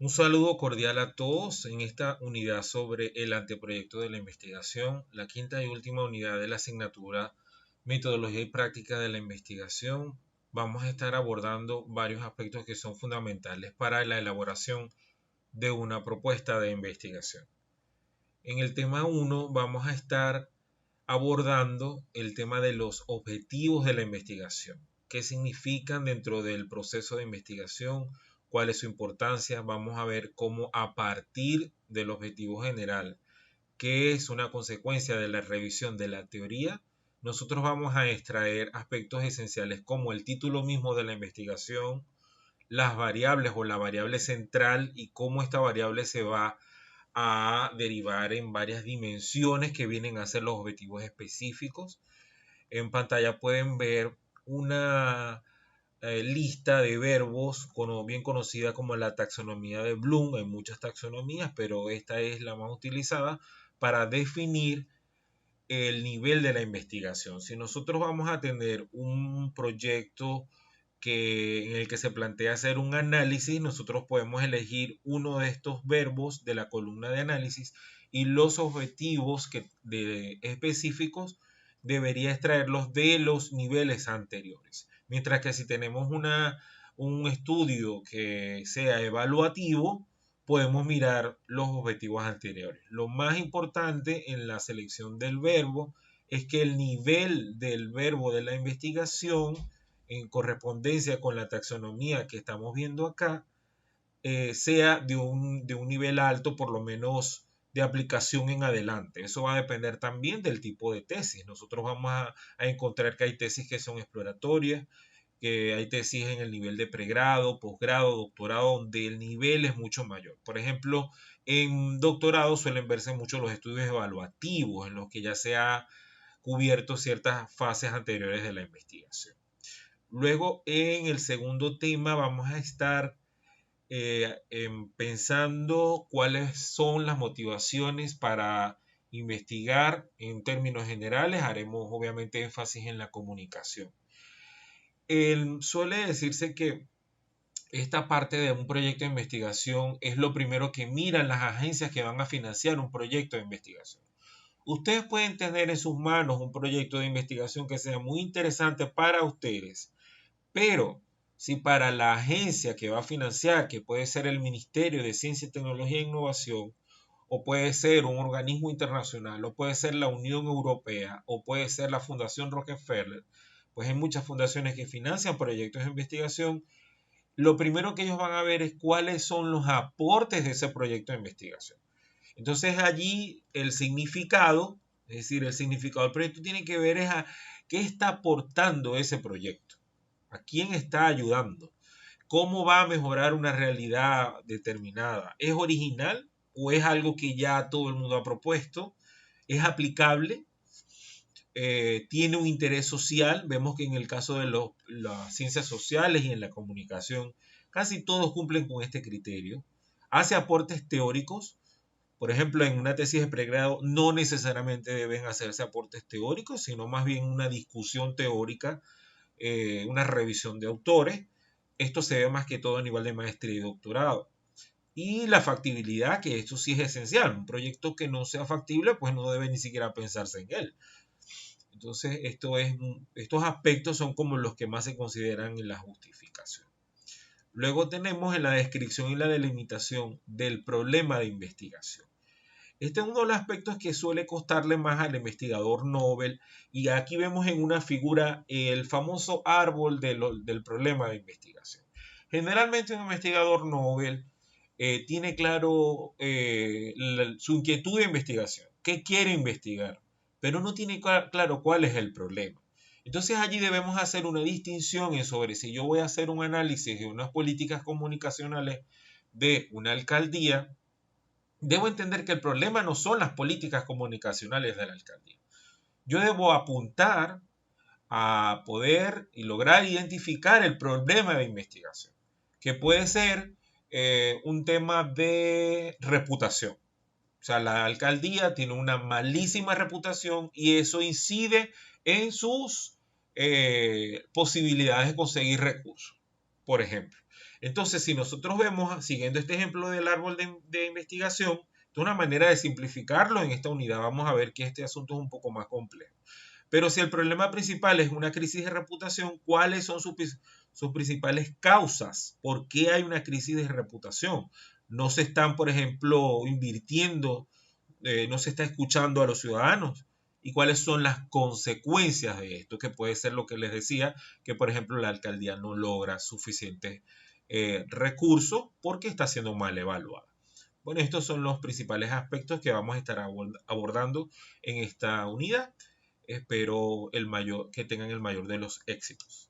Un saludo cordial a todos en esta unidad sobre el anteproyecto de la investigación, la quinta y última unidad de la asignatura Metodología y Práctica de la Investigación. Vamos a estar abordando varios aspectos que son fundamentales para la elaboración de una propuesta de investigación. En el tema 1 vamos a estar abordando el tema de los objetivos de la investigación. ¿Qué significan dentro del proceso de investigación? ¿Cuál es su importancia? Vamos a ver cómo a partir del objetivo general, que es una consecuencia de la revisión de la teoría, nosotros vamos a extraer aspectos esenciales como el título mismo de la investigación, las variables o la variable central y cómo esta variable se va a derivar en varias dimensiones que vienen a ser los objetivos específicos. En pantalla pueden ver una lista de verbos bien conocida como la taxonomía de Bloom. Hay muchas taxonomías, pero esta es la más utilizada para definir el nivel de la investigación. Si nosotros vamos a tener un proyecto en el que se plantea hacer un análisis, nosotros podemos elegir uno de estos verbos de la columna de análisis y los objetivos específicos debería extraerlos de los niveles anteriores. Mientras que si tenemos un estudio que sea evaluativo, podemos mirar los objetivos anteriores. Lo más importante en la selección del verbo es que el nivel del verbo de la investigación en correspondencia con la taxonomía que estamos viendo acá, sea de un nivel alto, por lo menos de aplicación en adelante. Eso va a depender también del tipo de tesis. Nosotros vamos a encontrar que hay tesis que son exploratorias, que hay tesis en el nivel de pregrado, posgrado, doctorado, donde el nivel es mucho mayor. Por ejemplo, en doctorado suelen verse mucho los estudios evaluativos, en los que ya se ha cubierto ciertas fases anteriores de la investigación. Luego, en el segundo tema, vamos a estar pensando cuáles son las motivaciones para investigar en términos generales. Haremos obviamente énfasis en la comunicación. Suele decirse que esta parte de un proyecto de investigación es lo primero que miran las agencias que van a financiar un proyecto de investigación. Ustedes pueden tener en sus manos un proyecto de investigación que sea muy interesante para ustedes, pero si para la agencia que va a financiar, que puede ser el Ministerio de Ciencia, Tecnología e Innovación, o puede ser un organismo internacional, o puede ser la Unión Europea, o puede ser la Fundación Rockefeller, pues hay muchas fundaciones que financian proyectos de investigación, lo primero que ellos van a ver es cuáles son los aportes de ese proyecto de investigación. Entonces allí el significado, es decir, el significado del proyecto tiene que ver es a qué está aportando ese proyecto. ¿A quién está ayudando? ¿Cómo va a mejorar una realidad determinada? ¿Es original o es algo que ya todo el mundo ha propuesto? ¿Es aplicable? ¿Tiene un interés social? Vemos que en el caso de las ciencias sociales y en la comunicación, casi todos cumplen con este criterio. ¿Hace aportes teóricos? Por ejemplo, en una tesis de pregrado no necesariamente deben hacerse aportes teóricos, sino más bien una discusión teórica, una revisión de autores. Esto se ve más que todo a nivel de maestría y doctorado. Y la factibilidad, que esto sí es esencial. Un proyecto que no sea factible, pues no debe ni siquiera pensarse en él. Entonces, estos aspectos son como los que más se consideran en la justificación. Luego tenemos en la descripción y la delimitación del problema de investigación. Este es uno de los aspectos que suele costarle más al investigador Nobel, y aquí vemos en una figura el famoso árbol del problema de investigación. Generalmente un investigador Nobel tiene claro su inquietud de investigación, qué quiere investigar, pero no tiene claro cuál es el problema. Entonces allí debemos hacer una distinción sobre si yo voy a hacer un análisis de unas políticas comunicacionales de una alcaldía. Debo entender que el problema no son las políticas comunicacionales de la alcaldía. Yo debo apuntar a poder y lograr identificar el problema de investigación, que puede ser un tema de reputación. O sea, la alcaldía tiene una malísima reputación y eso incide en sus posibilidades de conseguir recursos. por ejemplo. Entonces, si nosotros vemos, siguiendo este ejemplo del árbol de investigación, de una manera de simplificarlo en esta unidad, vamos a ver que este asunto es un poco más complejo. Pero si el problema principal es una crisis de reputación, ¿cuáles son sus principales causas? ¿Por qué hay una crisis de reputación? No se están, por ejemplo, invirtiendo, no se está escuchando a los ciudadanos. ¿Y cuáles son las consecuencias de esto? Que puede ser lo que les decía, que por ejemplo la alcaldía no logra suficientes recursos porque está siendo mal evaluada. Bueno, estos son los principales aspectos que vamos a estar abordando en esta unidad. Espero que tengan el mayor de los éxitos.